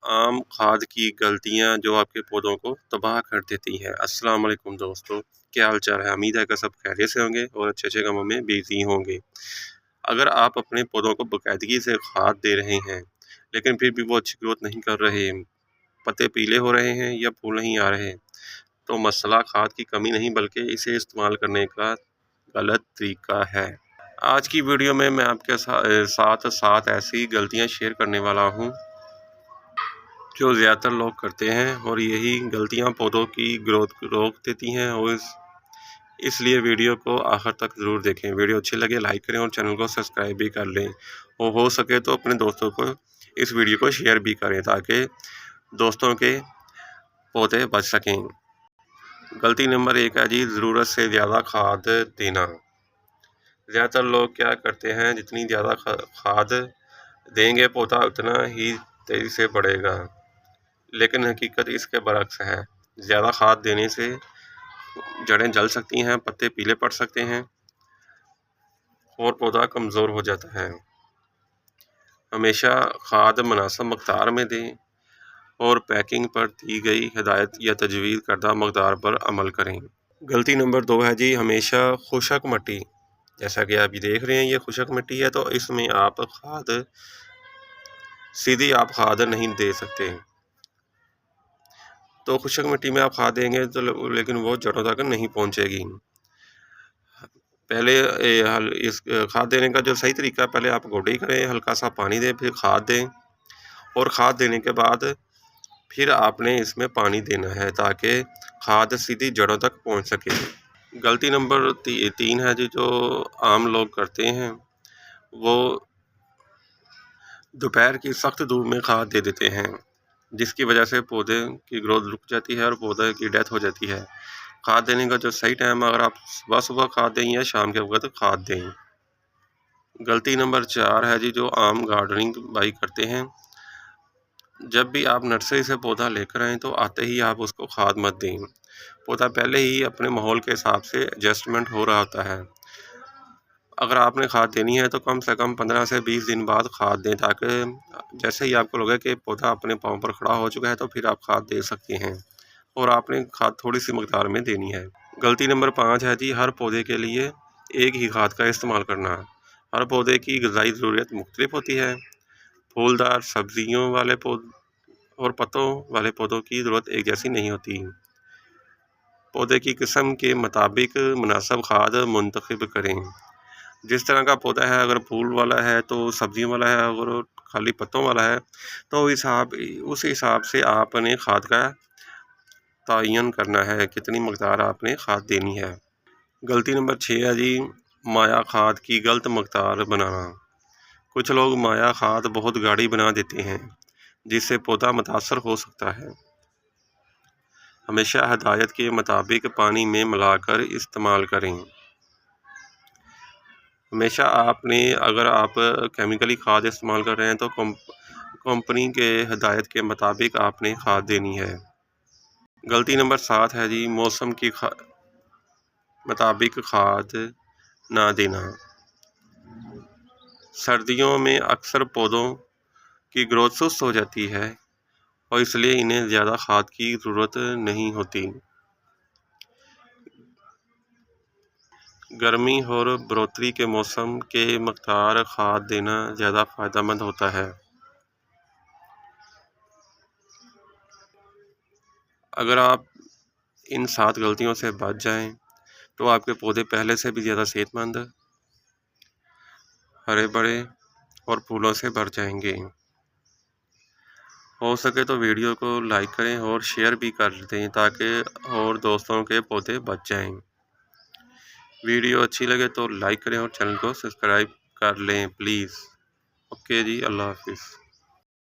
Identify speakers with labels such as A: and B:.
A: आम खाद की गलतियां जो आपके पौधों को तबाह कर देती हैं। अस्सलाम वालेकुम दोस्तों, क्या हाल चाल है? उम्मीद है कि सब खैरियत से होंगे और अच्छे अच्छे कामों में बिजी होंगे। अगर आप अपने पौधों को बाकायदगी से खाद दे रहे हैं लेकिन फिर भी वो अच्छी ग्रोथ नहीं कर रहे, पत्ते पीले हो रहे हैं या फूल नहीं आ रहे, तो मसला खाद की कमी नहीं बल्कि इसे इस्तेमाल करने का गलत तरीका है। आज की वीडियो में मैं आपके साथ साथ ऐसी गलतियां शेयर करने वाला हूं जो ज़्यादातर लोग करते हैं और यही गलतियां पौधों की ग्रोथ को रोक देती हैं। और इसलिए वीडियो को आखिर तक ज़रूर देखें। वीडियो अच्छी लगे लाइक करें और चैनल को सब्सक्राइब भी कर लें, और हो सके तो अपने दोस्तों को इस वीडियो को शेयर भी करें ताकि दोस्तों के पौधे बच सकें। गलती नंबर 1 है जी, ज़रूरत से ज़्यादा खाद देना। ज़्यादातर लोग क्या करते हैं, जितनी ज़्यादा खाद देंगे पौधा उतना ही तेज़ी से बढ़ेगा, लेकिन हकीकत इसके बरक्स है। ज़्यादा खाद देने से जड़ें जल सकती हैं, पत्ते पीले पड़ सकते हैं और पौधा कमज़ोर हो जाता है। हमेशा खाद मुनासिब मकदार में दें और पैकिंग पर दी गई हिदायत या तजवीज़ करदा मकदार पर अमल करें। गलती नंबर 2 है जी, हमेशा खुशक मिट्टी। जैसा कि आप ये देख रहे हैं, ये खुशक मिट्टी है, तो इसमें आप सीधी खाद नहीं दे सकते। तो खुशक मिट्टी में आप खाद देंगे तो लेकिन वो जड़ों तक नहीं पहुंचेगी। पहले इस खाद देने का जो सही तरीका है, पहले आप गोड्डी करें, हल्का सा पानी दें, फिर खाद दें, और खाद देने के बाद फिर आपने इसमें पानी देना है ताकि खाद सीधी जड़ों तक पहुंच सके। गलती नंबर 3 है जी, जो आम लोग करते हैं, वो दोपहर की सख्त धूप में खाद दे देते हैं, जिसकी वजह से पौधे की ग्रोथ रुक जाती है और पौधे की डेथ हो जाती है। खाद देने का जो सही टाइम, अगर आप सुबह सुबह खाद दें या शाम के वक्त खाद दें। गलती नंबर 4 है जी, जो आम गार्डनिंग बाई करते हैं, जब भी आप नर्सरी से पौधा लेकर आएँ तो आते ही आप उसको खाद मत दें। पौधा पहले ही अपने माहौल के हिसाब से एडजस्टमेंट हो रहा होता है। अगर आपने खाद देनी है तो कम से कम 15 से 20 दिन बाद खाद दें, ताकि जैसे ही आपको लगे कि पौधा अपने पाँव पर खड़ा हो चुका है तो फिर आप खाद दे सकते हैं, और आपने खाद थोड़ी सी मकदार में देनी है। गलती नंबर 5 है जी, हर पौधे के लिए एक ही खाद का इस्तेमाल करना। हर पौधे की ग़िज़ाई ज़रूरियत मुख्तलिफ होती है। फूलदार, सब्जियों वाले पौधे और पत्तों वाले पौधों की ज़रूरत एक जैसी नहीं होती। पौधे की किस्म के मुताबिक मुनासिब खाद मुंतखब करें। जिस तरह का पौधा है, अगर फूल वाला है तो सब्जियों वाला है, अगर खाली पत्तों वाला है तो उस हिसाब से आपने खाद का तयन करना है, कितनी मकदार आपने खाद देनी है। गलती नंबर 6 है जी, माया खाद की गलत मकदार बनाना। कुछ लोग माया खाद बहुत गाढ़ी बना देते हैं, जिससे पौधा मुतासर हो सकता है। हमेशा हिदायत के मुताबिक पानी में मिलाकर इस्तेमाल करें। हमेशा आपने, अगर आप केमिकली खाद इस्तेमाल कर रहे हैं तो कंपनी के हिदायत के मुताबिक आपने खाद देनी है। गलती नंबर 7 है जी, मौसम की मुताबिक खाद ना देना। सर्दियों में अक्सर पौधों की ग्रोथ सुस्त हो जाती है और इसलिए इन्हें ज़्यादा खाद की ज़रूरत नहीं होती। गर्मी और बढ़ोतरी के मौसम के मकदार खाद देना ज़्यादा फ़ायदेमंद होता है। अगर आप इन 7 गलतियों से बच जाएं तो आपके पौधे पहले से भी ज़्यादा सेहतमंद, हरे भरे और फूलों से भर जाएंगे। हो सके तो वीडियो को लाइक करें और शेयर भी कर दें ताकि और दोस्तों के पौधे बच जाएं। वीडियो अच्छी लगे तो लाइक करें और चैनल को सब्सक्राइब कर लें प्लीज़। ओके जी, अल्लाह हाफिज़।